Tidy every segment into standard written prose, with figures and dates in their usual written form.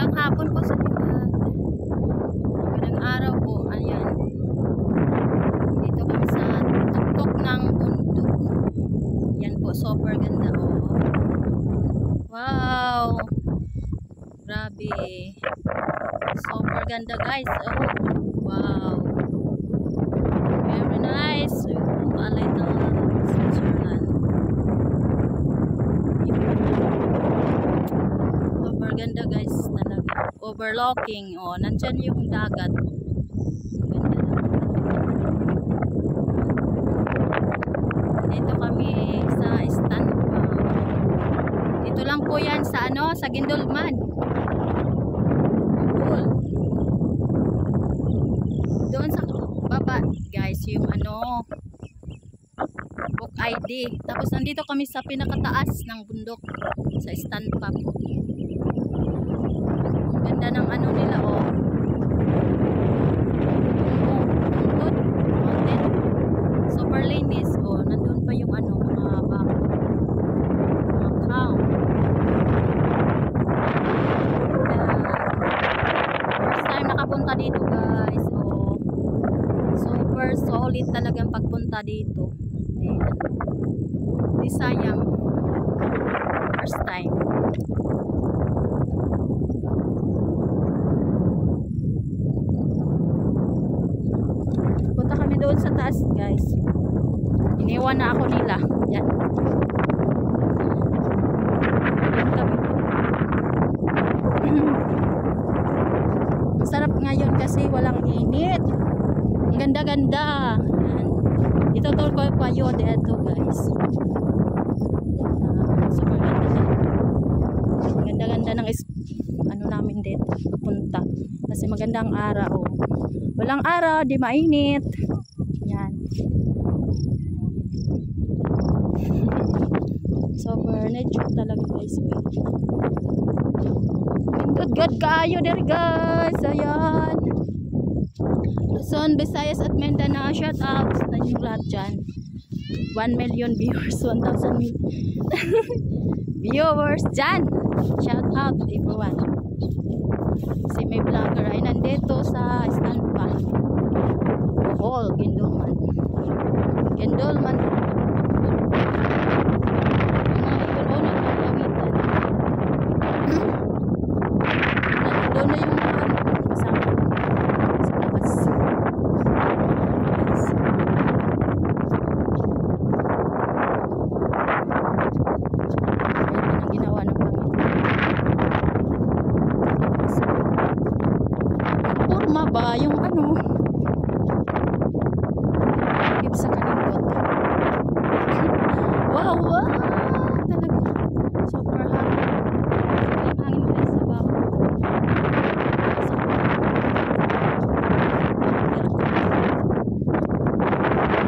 Magandang hapon po sa inyo lahat. Magandang araw po. Ayan. Dito kami sa tuktok ng bundok. Yan po, super ganda oh. Wow! Grabe. Super ganda guys. Oh. Wow. Very nice. A little Switzerland. Super ganda guys talaga. Overlooking. Oh, nandyan yung dagat. Ganda. Dito kami sa stand. Dito lang po yan sa ano, sa Gindolman. Cool. Doon sa baba guys yung ano, book ID. Tapos nandito kami sa pinakataas ng bundok sa stand pa po. Ganda ng ano nila oh. Tungkod mountain. Super linis oh. Nandun pa yung ano mga bako. Mga cow. First time nakapunta dito guys oh. Super solid talagang pagpunta dito. Di sayang. First time. Punta kami doon sa taas guys. Iniwan na ako nila. Yan. Yan kami. Masarap ngayon kasi walang init. Ang ganda-ganda. Itutol ko pa yun dito guys. Super ganda. Ang ganda-ganda ng ano namin dito. Punta. Kasi magandang araw. Walang araw, di mainit. Yan. Super nature talaga guys. Good kayo there guys. Ayan. Luzon, Visayas at Mindanao. Shout out sa inyong lahat dyan. 1 million viewers. 1,000 viewers dyan. Shout out everyone. Si may vlogger ay nandito sa stand pa. Bohol, Gindolman. Gindolman. Doon na yung kasama sa labas. Ang ginawa ng Purma ba yung ano give sa kanindot. Wow, wow talaga super hot yung hangin guys sa baba.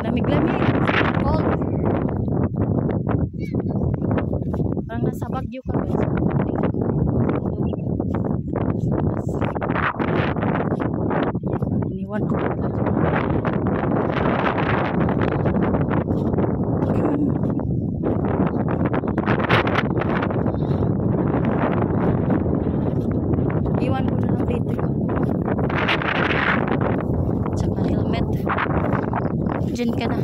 Lamig-lamig cold, parang nasa Baguio ka guys. Iniwan ko iwan ko na lang dito tsaka helmet. Diyan ka na.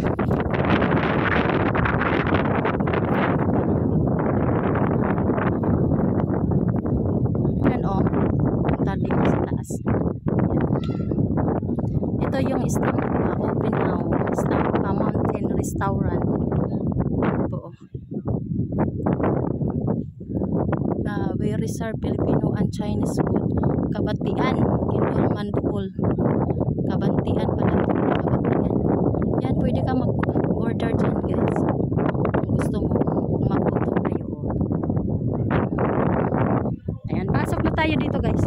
Yan o. Punta dito sa taas. Ito yung Istampa open now. Istampa Mountain Restaurant. Ito o. We reserve Filipino and Chinese food. Kabatian. Gindolman Bohol. Kabatian pala. Kabatian. Yan, pwede ka mag-order dyan guys. Kung gusto mo, mag-gutom kayo. Ayan, pasok na tayo dito guys.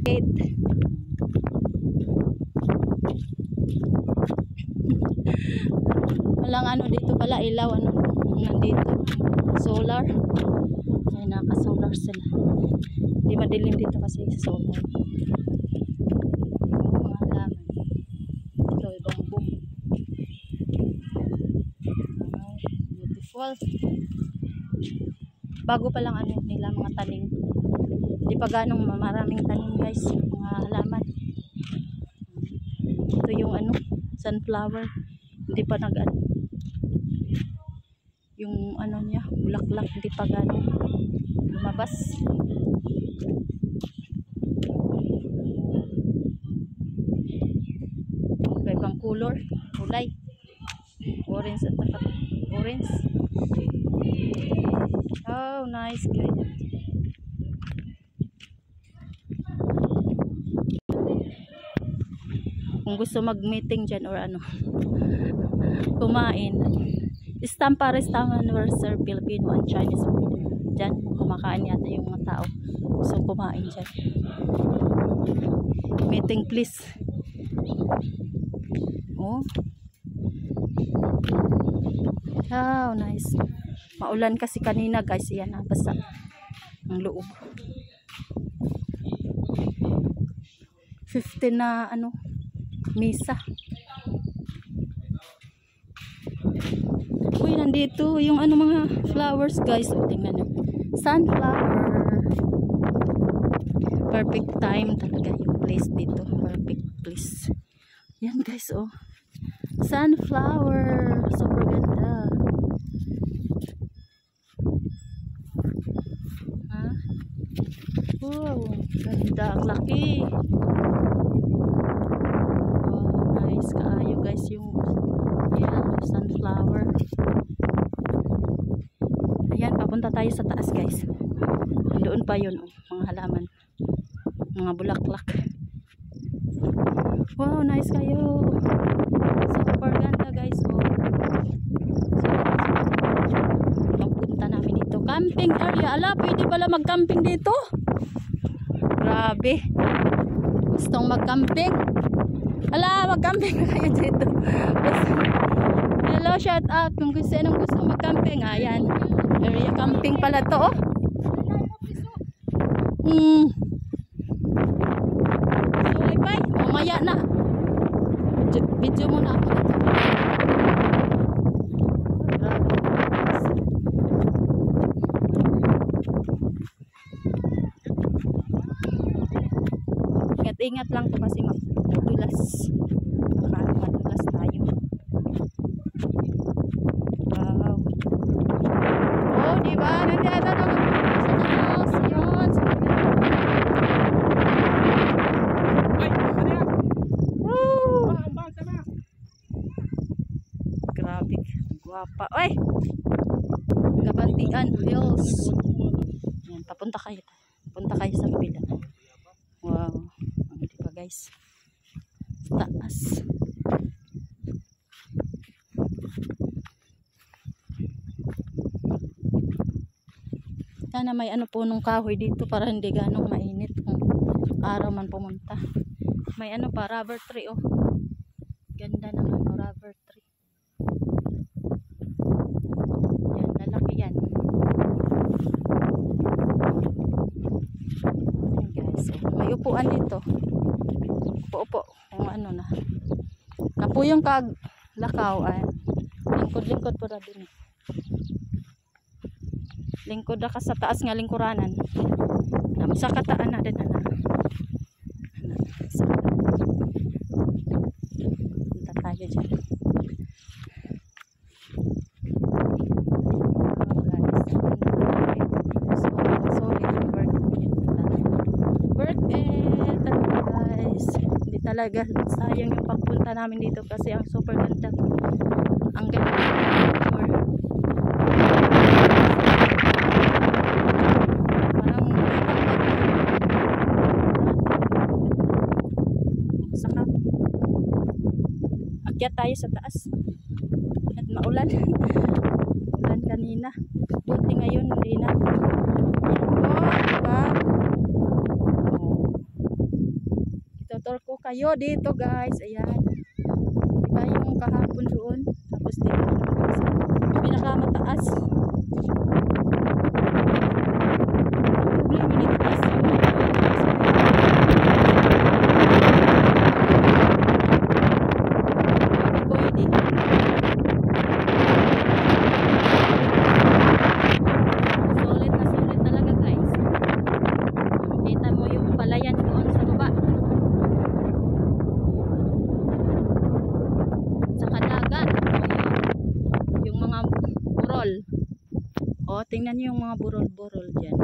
Gate. Walang ano dito pala, ilaw. Ano nandito? Solar. Ayan, naka-solar sila. Hindi madilim dito kasi sa solar. Mga halaman. Ito, ibang boom. Beautiful. Bago pa lang ano nila mga taling. Hindi pa ganong maraming tanim guys, mga halaman. Ito yung ano, sunflower. Hindi pa yung ano niya, bulaklak, hindi pa ganong lumabas. Ibang kulay. Orange at orange. Oh, nice. Good. Kung gusto mag-meeting dyan or ano, kumain. Istampa Restaurant serve Filipino and Chinese food. Dyan, kumakain yata yung mga tao. So, kumain dyan. Meeting please. Oh. Oh, nice. Maulan kasi kanina guys. Yan, basa ang loob. 15 na ano, misa. Uy, nandito yung ano mga flowers guys. O, tingnan nyo. Sunflower. Perfect time talaga yung place dito. Perfect place. Yan guys, oh. Sunflower. Super ganda. Ha? Wow, ganda. Ang laki. Oh, nice kaayo guys yung yellow sunflower. Ayan, papunta tayo sa taas guys. Doon pa yun, oh, mga halaman. Mga bulaklak. Wow, nice kayo. Super ganda guys. Oh. So, papunta namin dito. Camping area. Ala, pwede pala mag-camping dito. Grabe. Gustong mag-camping. Ala, mag-camping na kayo dito. Hello, shout out. Kung sinong gusto mag-camping. Ayan. Area camping pala to. Oh. Bye. Mamaya na. Video muna ako dito. Ingat lang to kasi madulas. Madulas tayo. Wow. Oh, diba? Nandito na ako sa taas. Grabe, guwapa. Oy! Kabantian Hills. Yan, papunta kayo. Punta kayo sa kabila. Wow. Di ba guys? Taas. Sana may ano punong kahoy dito para hindi ganong mainit kung araw man pumunta. May ano pa, rubber tree oh. Ganda naman no, rubber tree. Yan, lalaki yan. Yan guys, may upuan dito. Upo-upo, kung ano na. Napuyong kag lakaw ay. Lingkod-lingkod po na din. Lingkod na ka sa taas nga lingkuranan. Sa kataan na din ana. Punta tayo dyan. Talaga sayang yung pagpunta namin dito kasi ang super ganda. Ang ganda ng picture. Saka akyat tayo sa taas at maulan. Ulan kanina, buti ngayon hindi na. Diba? Tutor ko kayo dito guys. Ayan. Diba yung kahapon doon. Tapos dito sa pinakamataas. Problema dito guys. Pwede. Solid na solid talaga guys. Kita mo yung palayan doon sa baba. Saka dagat. Yung mga burol. O, tingnan niyo yung mga burol-burol dyan.